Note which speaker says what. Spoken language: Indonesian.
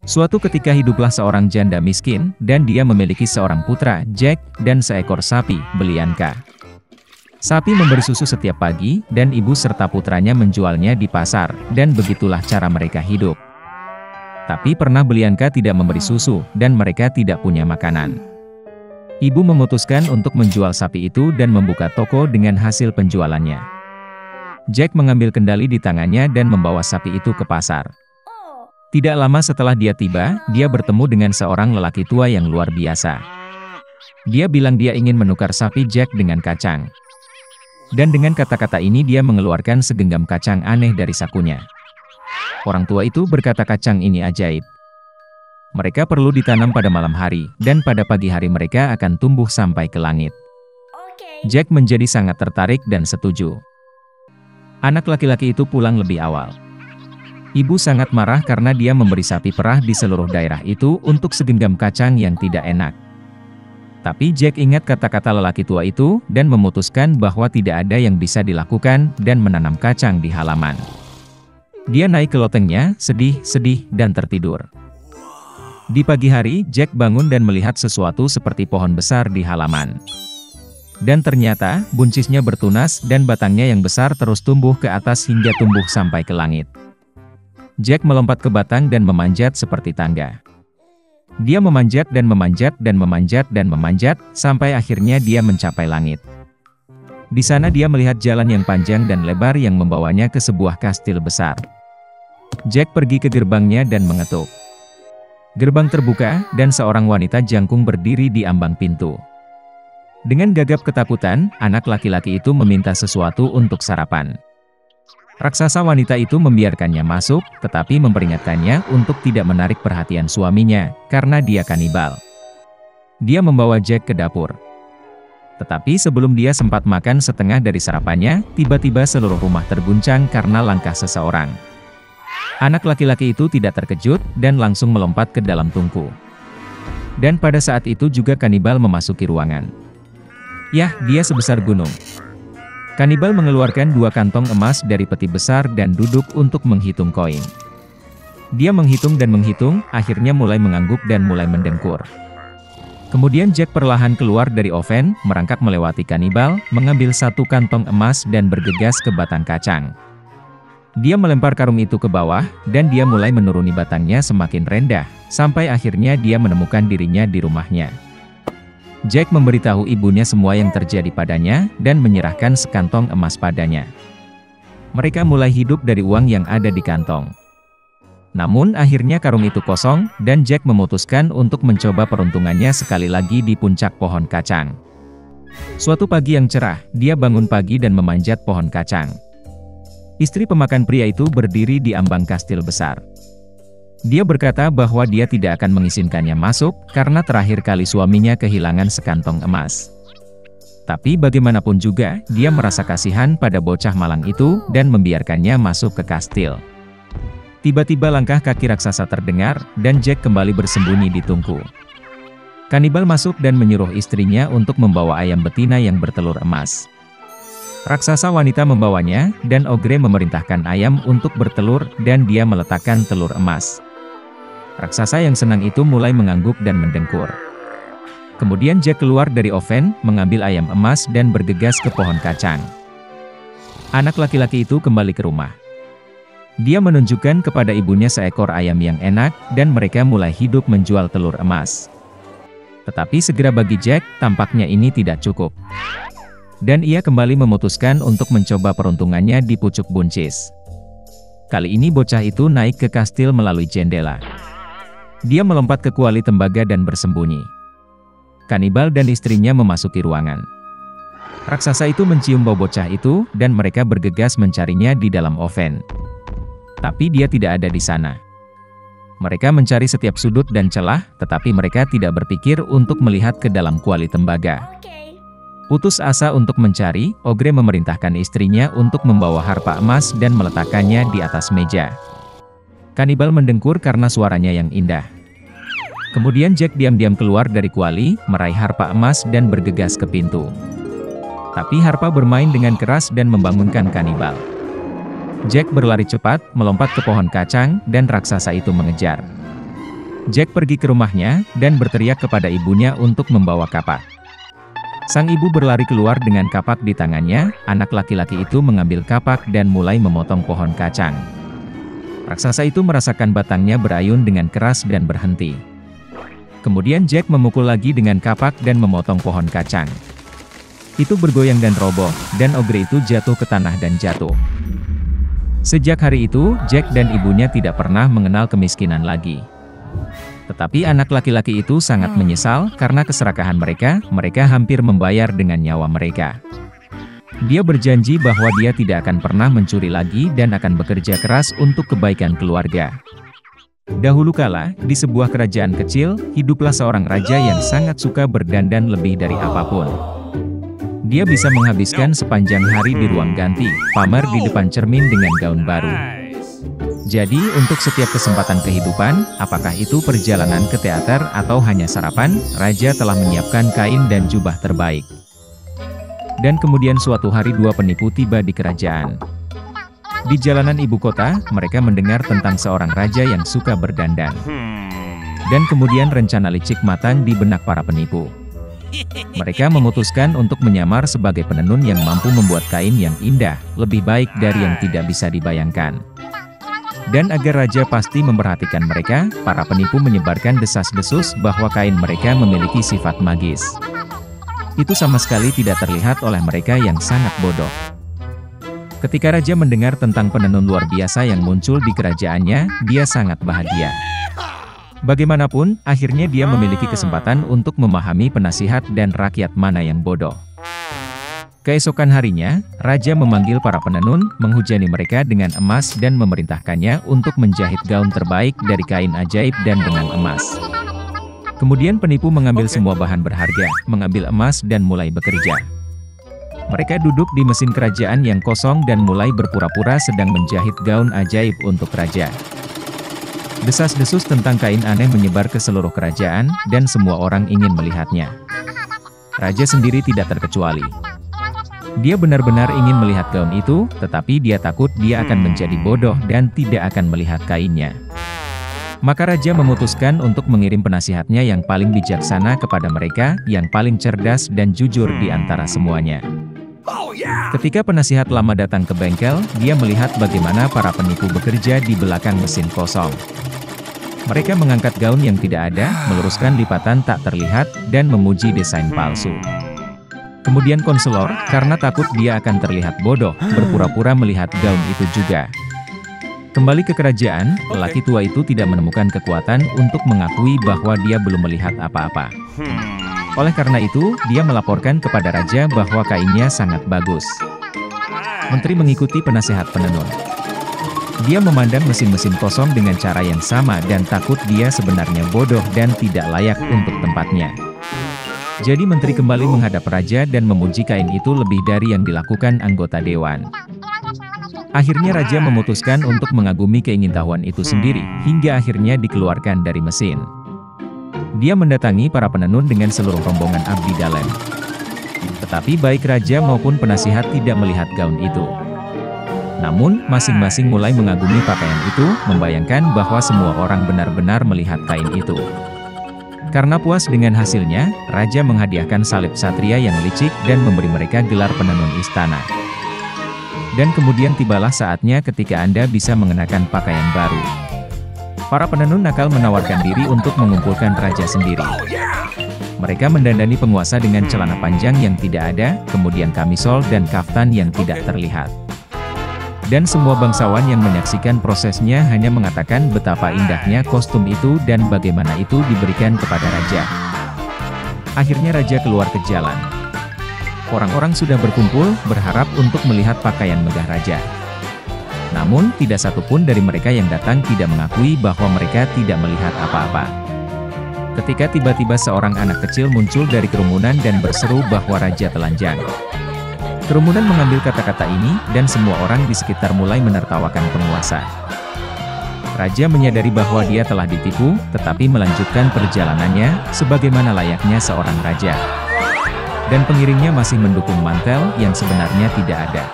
Speaker 1: Suatu ketika hiduplah seorang janda miskin, dan dia memiliki seorang putra, Jack, dan seekor sapi, Belianka. Sapi memberi susu setiap pagi, dan ibu serta putranya menjualnya di pasar, dan begitulah cara mereka hidup. Tapi pernah Belianka tidak memberi susu, dan mereka tidak punya makanan. Ibu memutuskan untuk menjual sapi itu dan membuka toko dengan hasil penjualannya. Jack mengambil kendali di tangannya dan membawa sapi itu ke pasar. Tidak lama setelah dia tiba, dia bertemu dengan seorang lelaki tua yang luar biasa. Dia bilang dia ingin menukar sapi Jack dengan kacang. Dan dengan kata-kata ini dia mengeluarkan segenggam kacang aneh dari sakunya. Orang tua itu berkata kacang ini ajaib. Mereka perlu ditanam pada malam hari, dan pada pagi hari mereka akan tumbuh sampai ke langit. Jack menjadi sangat tertarik dan setuju. Anak laki-laki itu pulang lebih awal. Ibu sangat marah karena dia memberi sapi perah di seluruh daerah itu untuk segenggam kacang yang tidak enak. Tapi Jack ingat kata-kata lelaki tua itu, dan memutuskan bahwa tidak ada yang bisa dilakukan, dan menanam kacang di halaman. Dia naik ke lotengnya, sedih, dan tertidur. Di pagi hari, Jack bangun dan melihat sesuatu seperti pohon besar di halaman. Dan ternyata, buncisnya bertunas, dan batangnya yang besar terus tumbuh ke atas hingga tumbuh sampai ke langit. Jack melompat ke batang dan memanjat seperti tangga. Dia memanjat dan memanjat dan memanjat dan memanjat, sampai akhirnya dia mencapai langit. Di sana dia melihat jalan yang panjang dan lebar yang membawanya ke sebuah kastil besar. Jack pergi ke gerbangnya dan mengetuk. Gerbang terbuka, dan seorang wanita jangkung berdiri di ambang pintu. Dengan gagap ketakutan, anak laki-laki itu meminta sesuatu untuk sarapan. Raksasa wanita itu membiarkannya masuk, tetapi memperingatkannya untuk tidak menarik perhatian suaminya, karena dia kanibal. Dia membawa Jack ke dapur. Tetapi sebelum dia sempat makan setengah dari sarapannya, tiba-tiba seluruh rumah terguncang karena langkah seseorang. Anak laki-laki itu tidak terkejut, dan langsung melompat ke dalam tungku. Dan pada saat itu juga kanibal memasuki ruangan. Yah, dia sebesar gunung. Kanibal mengeluarkan 2 kantong emas dari peti besar dan duduk untuk menghitung koin. Dia menghitung dan menghitung, akhirnya mulai mengangguk dan mulai mendengkur. Kemudian Jack perlahan keluar dari oven, merangkak melewati kanibal, mengambil 1 kantong emas dan bergegas ke batang kacang. Dia melempar karung itu ke bawah, dan dia mulai menuruni batangnya semakin rendah, sampai akhirnya dia menemukan dirinya di rumahnya. Jack memberitahu ibunya semua yang terjadi padanya, dan menyerahkan sekantong emas padanya. Mereka mulai hidup dari uang yang ada di kantong. Namun akhirnya karung itu kosong, dan Jack memutuskan untuk mencoba peruntungannya sekali lagi di puncak pohon kacang. Suatu pagi yang cerah, dia bangun pagi dan memanjat pohon kacang. Istri pemakan pria itu berdiri di ambang kastil besar. Dia berkata bahwa dia tidak akan mengizinkannya masuk, karena terakhir kali suaminya kehilangan sekantong emas. Tapi bagaimanapun juga, dia merasa kasihan pada bocah malang itu, dan membiarkannya masuk ke kastil. Tiba-tiba langkah kaki raksasa terdengar, dan Jack kembali bersembunyi di tungku. Kanibal masuk dan menyuruh istrinya untuk membawa ayam betina yang bertelur emas. Raksasa wanita membawanya, dan Ogre memerintahkan ayam untuk bertelur, dan dia meletakkan telur emas. Raksasa yang senang itu mulai mengangguk dan mendengkur. Kemudian Jack keluar dari oven, mengambil ayam emas dan bergegas ke pohon kacang. Anak laki-laki itu kembali ke rumah. Dia menunjukkan kepada ibunya seekor ayam yang enak, dan mereka mulai hidup menjual telur emas. Tetapi segera bagi Jack, tampaknya ini tidak cukup. Dan ia kembali memutuskan untuk mencoba peruntungannya di pucuk buncis. Kali ini bocah itu naik ke kastil melalui jendela. Dia melompat ke kuali tembaga dan bersembunyi. Kanibal dan istrinya memasuki ruangan. Raksasa itu mencium bau bocah itu, dan mereka bergegas mencarinya di dalam oven. Tapi dia tidak ada di sana. Mereka mencari setiap sudut dan celah, tetapi mereka tidak berpikir untuk melihat ke dalam kuali tembaga. Putus asa untuk mencari, Ogre memerintahkan istrinya untuk membawa harpa emas dan meletakkannya di atas meja. Kanibal mendengkur karena suaranya yang indah. Kemudian Jack diam-diam keluar dari kuali, meraih harpa emas dan bergegas ke pintu. Tapi harpa bermain dengan keras dan membangunkan kanibal. Jack berlari cepat, melompat ke pohon kacang, dan raksasa itu mengejar. Jack pergi ke rumahnya, dan berteriak kepada ibunya untuk membawa kapak. Sang ibu berlari keluar dengan kapak di tangannya, anak laki-laki itu mengambil kapak dan mulai memotong pohon kacang. Raksasa itu merasakan batangnya berayun dengan keras dan berhenti. Kemudian Jack memukul lagi dengan kapak dan memotong pohon kacang. Itu bergoyang dan roboh, dan ogre itu jatuh ke tanah dan jatuh. Sejak hari itu, Jack dan ibunya tidak pernah mengenal kemiskinan lagi. Tetapi anak laki-laki itu sangat menyesal karena keserakahan mereka hampir membayar dengan nyawa mereka. Dia berjanji bahwa dia tidak akan pernah mencuri lagi dan akan bekerja keras untuk kebaikan keluarga. Dahulu kala, di sebuah kerajaan kecil, hiduplah seorang raja yang sangat suka berdandan lebih dari apapun. Dia bisa menghabiskan sepanjang hari di ruang ganti, pamer di depan cermin dengan gaun baru. Jadi, untuk setiap kesempatan kehidupan, apakah itu perjalanan ke teater atau hanya sarapan, raja telah menyiapkan kain dan jubah terbaik. Dan kemudian suatu hari dua penipu tiba di kerajaan. Di jalanan ibu kota, mereka mendengar tentang seorang raja yang suka berdandan. Dan kemudian rencana licik matang di benak para penipu. Mereka memutuskan untuk menyamar sebagai penenun yang mampu membuat kain yang indah, lebih baik dari yang tidak bisa dibayangkan. Dan agar raja pasti memperhatikan mereka, para penipu menyebarkan desas-desus bahwa kain mereka memiliki sifat magis. Itu sama sekali tidak terlihat oleh mereka yang sangat bodoh. Ketika raja mendengar tentang penenun luar biasa yang muncul di kerajaannya, dia sangat bahagia. Bagaimanapun, akhirnya dia memiliki kesempatan untuk memahami penasihat dan rakyat mana yang bodoh. Keesokan harinya, raja memanggil para penenun, menghujani mereka dengan emas dan memerintahkannya untuk menjahit gaun terbaik dari kain ajaib dan benang emas. Kemudian penipu mengambil semua bahan berharga, mengambil emas dan mulai bekerja. Mereka duduk di mesin kerajaan yang kosong dan mulai berpura-pura sedang menjahit gaun ajaib untuk raja. Desas-desus tentang kain aneh menyebar ke seluruh kerajaan, dan semua orang ingin melihatnya. Raja sendiri tidak terkecuali. Dia benar-benar ingin melihat gaun itu, tetapi dia takut dia akan menjadi bodoh dan tidak akan melihat kainnya. Maka raja memutuskan untuk mengirim penasihatnya yang paling bijaksana kepada mereka, yang paling cerdas dan jujur di antara semuanya. Ketika penasihat lama datang ke bengkel, dia melihat bagaimana para penipu bekerja di belakang mesin kosong. Mereka mengangkat gaun yang tidak ada, meluruskan lipatan tak terlihat, dan memuji desain palsu. Kemudian konselor, karena takut dia akan terlihat bodoh, berpura-pura melihat gaun itu juga. Kembali ke kerajaan, lelaki tua itu tidak menemukan kekuatan untuk mengakui bahwa dia belum melihat apa-apa. Oleh karena itu, dia melaporkan kepada raja bahwa kainnya sangat bagus. Menteri mengikuti penasehat penenun. Dia memandang mesin-mesin kosong dengan cara yang sama dan takut dia sebenarnya bodoh dan tidak layak untuk tempatnya. Jadi menteri kembali menghadap raja dan memuji kain itu lebih dari yang dilakukan anggota dewan. Akhirnya raja memutuskan untuk mengagumi keingintahuan itu sendiri, hingga akhirnya dikeluarkan dari mesin. Dia mendatangi para penenun dengan seluruh rombongan abdi dalam. Tetapi baik raja maupun penasihat tidak melihat gaun itu. Namun, masing-masing mulai mengagumi pakaian itu, membayangkan bahwa semua orang benar-benar melihat kain itu. Karena puas dengan hasilnya, raja menghadiahkan salib satria yang licik dan memberi mereka gelar penenun istana. Dan kemudian tibalah saatnya ketika Anda bisa mengenakan pakaian baru. Para penenun nakal menawarkan diri untuk mengumpulkan raja sendiri. Mereka mendandani penguasa dengan celana panjang yang tidak ada, kemudian kamisol dan kaftan yang tidak terlihat. Dan semua bangsawan yang menyaksikan prosesnya hanya mengatakan betapa indahnya kostum itu dan bagaimana itu diberikan kepada raja. Akhirnya raja keluar ke jalan. Orang-orang sudah berkumpul, berharap untuk melihat pakaian megah raja. Namun, tidak satupun dari mereka yang datang tidak mengakui bahwa mereka tidak melihat apa-apa. Ketika tiba-tiba seorang anak kecil muncul dari kerumunan dan berseru bahwa raja telanjang. Kerumunan mengambil kata-kata ini, dan semua orang di sekitar mulai menertawakan penguasa. Raja menyadari bahwa dia telah ditipu, tetapi melanjutkan perjalanannya, sebagaimana layaknya seorang raja. Dan pengiringnya masih mendukung mantel yang sebenarnya tidak ada.